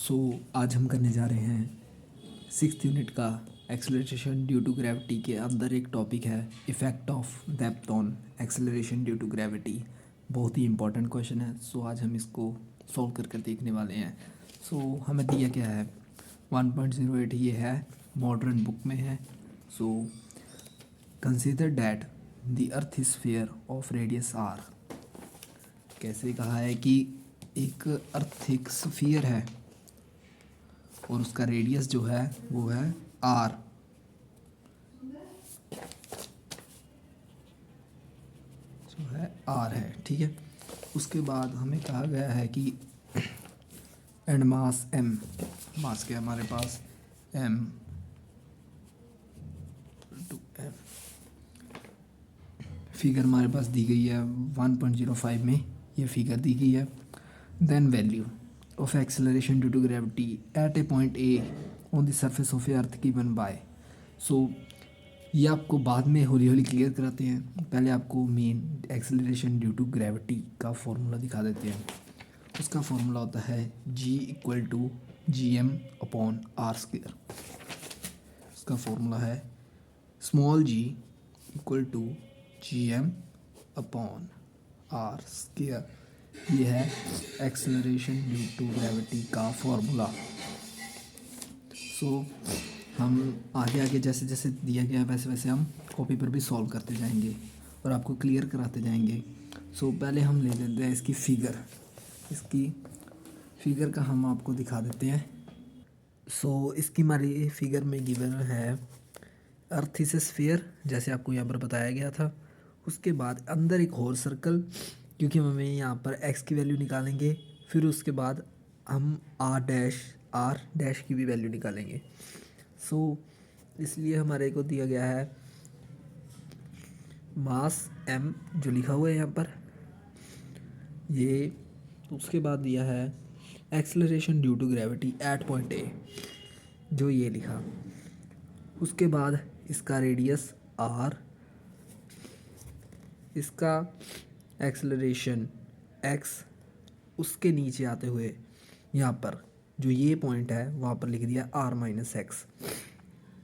सो आज हम करने जा रहे हैं 6th यूनिट का एक्सेलरेशन ड्यू टू ग्रेविटी के अंदर एक टॉपिक है effect of depth on acceleration due to gravity. बहुत ही इंपॉर्टेंट क्वेश्चन है। सो आज हम इसको सॉल्व कर देखने वाले हैं। सो हमें दिया क्या है 1.08 ये है, मॉडर्न बुक में है। So consider that the earth sphere of radius r. कैसे कहा है कि एक अर्थ एक स्फीयर है और उसका रेडियस जो है वो है आर। जो है आर है, ठीक है। उसके बाद हमें कहा गया है कि एंड मास एम, मास के हमारे पास एम टू एम, फिगर हमारे पास दी गई है 1.05 में, ये फिगर दी गई है। Then value of acceleration due to gravity at a point A on the surface of a earth given by. So ये आपको बाद में हौली हौली क्लियर कराते हैं। पहले आपको main acceleration due to gravity का फॉर्मूला दिखा देते हैं। उसका फॉर्मूला होता है G=gm/r²। उसका फॉर्मूला है स्मॉल g=gm/r²। ये है एक्सेलरेशन ड्यू टू ग्रेविटी का फॉर्मूला। सो हम आगे आगे जैसे जैसे दिया गया है वैसे वैसे हम कॉपी पर भी सॉल्व करते जाएंगे और आपको क्लियर कराते जाएंगे। सो पहले हम ले लेते हैं इसकी फ़िगर। इसकी फ़िगर का हम आपको दिखा देते हैं। सो इसकी हमारी फिगर में गिवन है अर्थ इज ए स्फीयर, जैसे आपको यहाँ पर बताया गया था। उसके बाद अंदर एक और सर्कल, क्योंकि हमें यहाँ पर एक्स की वैल्यू निकालेंगे। फिर उसके बाद हम आर डैश की भी वैल्यू निकालेंगे। सो इसलिए हमारे को दिया गया है मास एम जो लिखा हुआ है यहाँ पर ये। उसके बाद दिया है acceleration due to gravity at point A जो ये लिखा। उसके बाद इसका रेडियस आर, इसका एक्सेलरेशन एक्स, उसके नीचे आते हुए यहाँ पर जो ये पॉइंट है वहाँ पर लिख दिया r-x।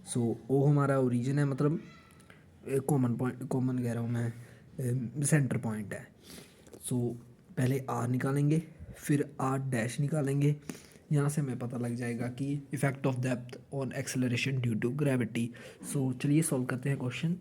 सो वो हमारा ओरिजिन है, मतलब कॉमन पॉइंट, कॉमन कह रहा हूँ मैं, सेंटर पॉइंट है। सो पहले r निकालेंगे फिर r' निकालेंगे। यहाँ से हमें पता लग जाएगा कि effect of depth on acceleration due to gravity. So चलिए सॉल्व करते हैं क्वेश्चन।